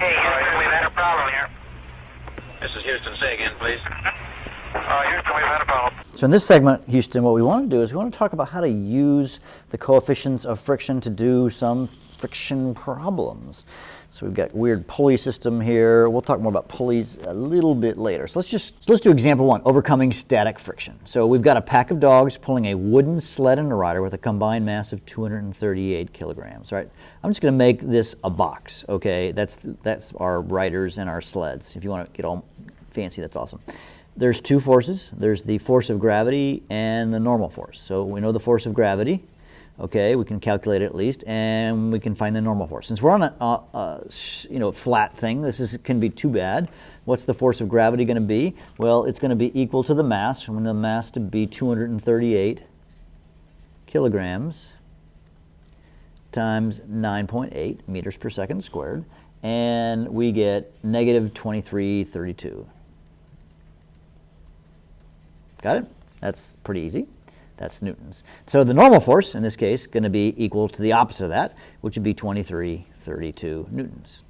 Hey, Houston, we've had a problem here. This is Houston. Say again, please. Houston, we've had a problem. So in this segment, Houston, what we want to do is we want to talk about how to use the coefficients of friction to do some friction problems. So we've got weird pulley system here. We'll talk more about pulleys a little bit later. So let's do example one, overcoming static friction. So we've got a pack of dogs pulling a wooden sled and a rider with a combined mass of 238 kilograms, right? I'm just going to make this a box, okay? That's our riders and our sleds. If you want to get all fancy, that's awesome. There's two forces. There's the force of gravity and the normal force. So we know the force of gravity. Okay, we can calculate it at least, and we can find the normal force. Since we're on a flat thing, this can be too bad. What's the force of gravity going to be? Well, it's going to be equal to the mass. We want the mass to be 238 kilograms times 9.8 meters per second squared, and we get negative 2332. Got it? That's pretty easy. That's newtons. So the normal force, in this case, is going to be equal to the opposite of that, which would be 2332 newtons.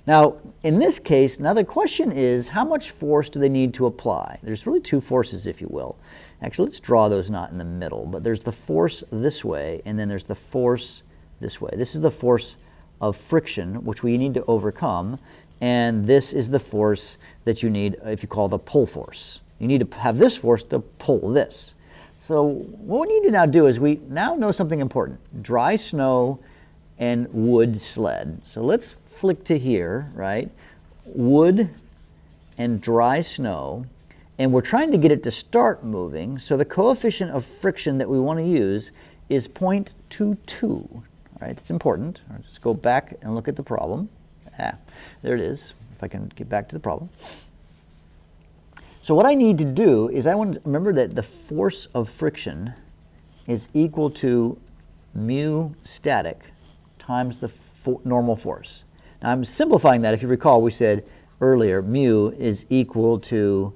Now, in this case, now the question is, how much force do they need to apply? There's really two forces, if you will. Actually, let's draw those not in the middle, but there's the force this way, and then there's the force this way. This is the force of friction, which we need to overcome, and this is the force that you need, if you call the pull force. You need to have this force to pull this. So what we need to now do is we now know something important. Dry snow and wood sled. So let's flick to here, right? Wood and dry snow. And we're trying to get it to start moving. So the coefficient of friction that we want to use is 0.22. Right? That's important. Let's go back and look at the problem. There it is, if I can get back to the problem. So what I need to do is I want to remember that the force of friction is equal to mu static times the normal force. Now I'm simplifying that. If you recall, we said earlier mu is equal to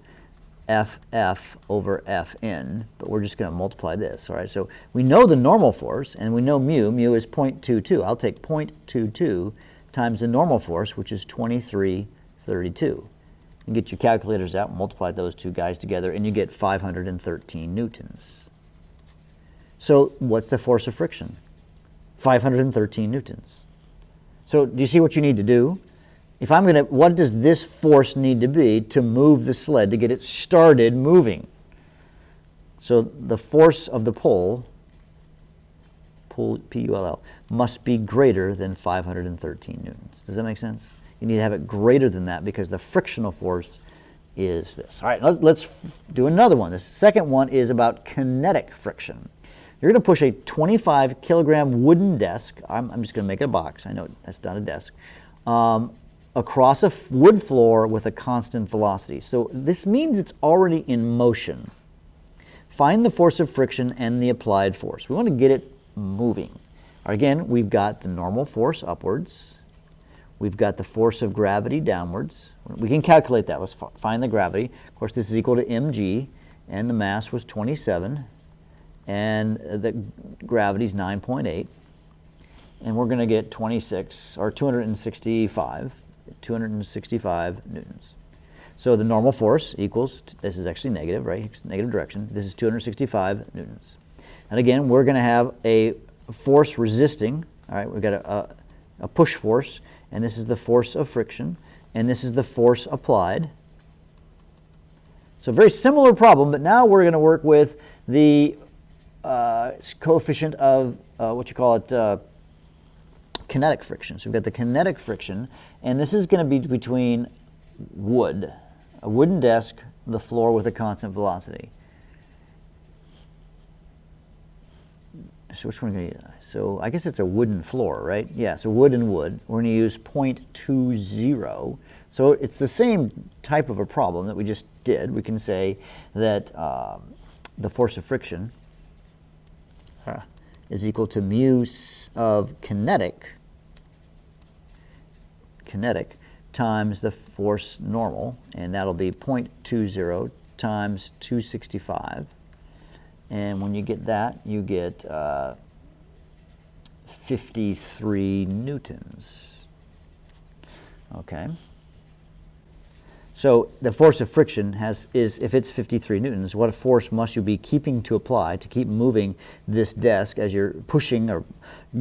Ff over Fn, but we're just going to multiply this. All right. So we know the normal force, and we know mu. Mu is 0.22. I'll take 0.22 times the normal force, which is 2332. You get your calculators out, multiply those two guys together, and you get 513 newtons. So what's the force of friction? 513 newtons. So do you see what you need to do? If I'm going to, what does this force need to be to move the sled, to get it started moving? So the force of the pull, P-U-L-L, must be greater than 513 newtons. Does that make sense? You need to have it greater than that because the frictional force is this. All right, let's do another one. The second one is about kinetic friction. You're going to push a 25 kilogram wooden desk, I'm just going to make it a box, I know that's not a desk, across a wood floor with a constant velocity. So this means it's already in motion. Find the force of friction and the applied force. We want to get it moving. Again, we've got the normal force upwards. We've got the force of gravity downwards. We can calculate that. Let's find the gravity. Of course, this is equal to mg, and the mass was 27, and the gravity is 9.8. And we're going to get 265 newtons. So the normal force equals, this is actually negative, right? It's negative direction. This is 265 newtons. And again, we're going to have a force resisting. All right, we've got a push force. And this is the force of friction, and this is the force applied. So very similar problem, but now we're going to work with the coefficient of, kinetic friction. So we've got the kinetic friction, and this is going to be between wood, a wooden desk, the floor with a constant velocity. So which one are we going to use? So I guess it's a wooden floor, right? Yeah, so wood and wood. We're going to use 0.20. So it's the same type of a problem that we just did. We can say that the force of friction is equal to mu of kinetic times the force normal, and that'll be 0.20 times 265. And when you get that, you get 53 newtons. Okay. So the force of friction is if it's 53 newtons, what force must you be keeping to apply to keep moving this desk as you're pushing or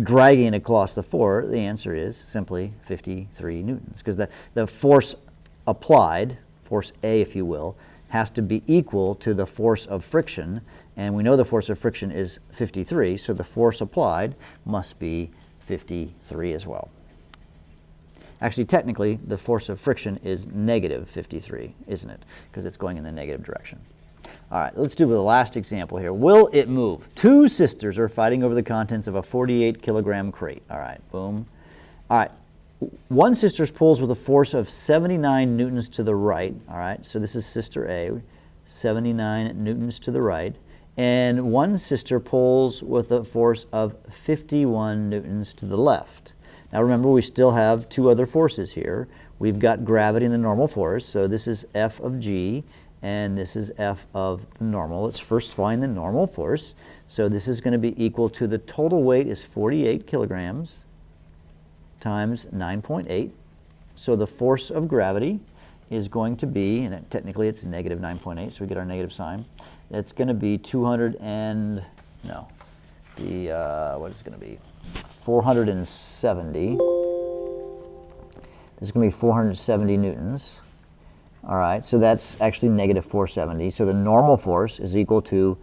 dragging it across the floor? The answer is simply 53 newtons, because the force applied, force A if you will, has to be equal to the force of friction, and we know the force of friction is 53, so the force applied must be 53 as well. Actually, technically, the force of friction is negative 53, isn't it? Because it's going in the negative direction. All right, let's do the last example here. Will it move? Two sisters are fighting over the contents of a 48-kilogram crate. All right, boom. All right, one sister pulls with a force of 79 newtons to the right. All right, so this is sister A, 79 newtons to the right. And one sister pulls with a force of 51 newtons to the left. Now remember, we still have two other forces here. We've got gravity and the normal force, so this is F of G, and this is F of the normal. Let's first find the normal force. So this is going to be equal to the total weight is 48 kilograms times 9.8. So the force of gravity is going to be, and technically it's negative 9.8, so we get our negative sign. It's going to be 470. This is going to be 470 newtons. All right, so that's actually negative 470. So the normal force is equal to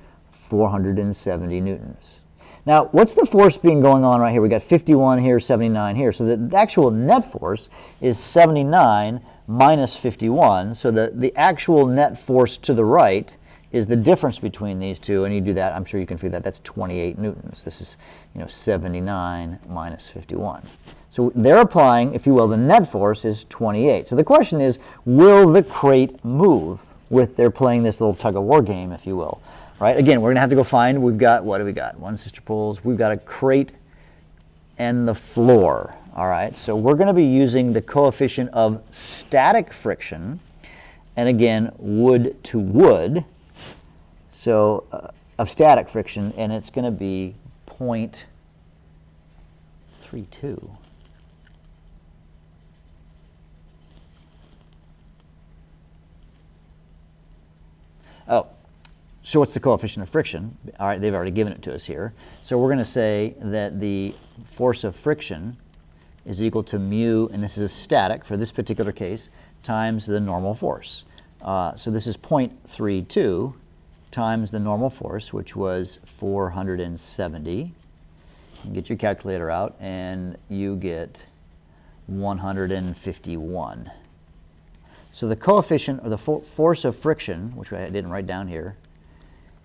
470 newtons. Now, what's the force going on right here? We got 51 here, 79 here. So the actual net force is 79 minus 51. So the actual net force to the right is the difference between these two, and you do that, I'm sure you can figure that, that's 28 newtons. This is 79 minus 51. So they're applying, if you will, the net force is 28. So the question is, will the crate move with they're playing this little tug-of-war game, if you will? Right? Again, we're going to have to go find, we've got, what do we got? One sister pulls, we've got a crate and the floor. All right, so we're going to be using the coefficient of static friction, and again, wood to wood. So of static friction, and it's going to be 0.32. Oh, so what's the coefficient of friction? All right, they've already given it to us here. So we're going to say that the force of friction is equal to mu, and this is static for this particular case, times the normal force. So this is 0.32 times the normal force, which was 470. You can get your calculator out, and you get 151. So the coefficient, or the force of friction, which I didn't write down here,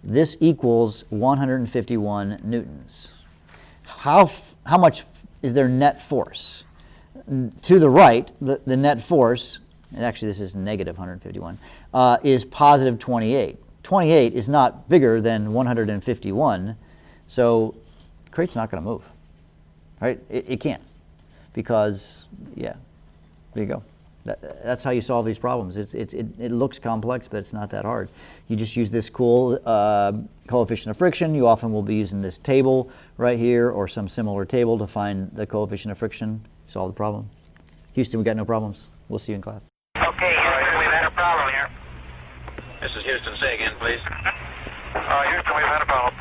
this equals 151 newtons. How much is their net force? To the right, the net force, and actually this is negative 151, is positive 28. 28 is not bigger than 151, so the crate's not going to move, right? It can't, because, yeah, there you go. That's how you solve these problems. It looks complex, but it's not that hard. You just use this cool coefficient of friction. You often will be using this table right here or some similar table to find the coefficient of friction, solve the problem. Houston, we got no problems. We'll see you in class. Okay, Houston, we've had a problem here. This is Houston. Say again, please. Houston, we've had a problem.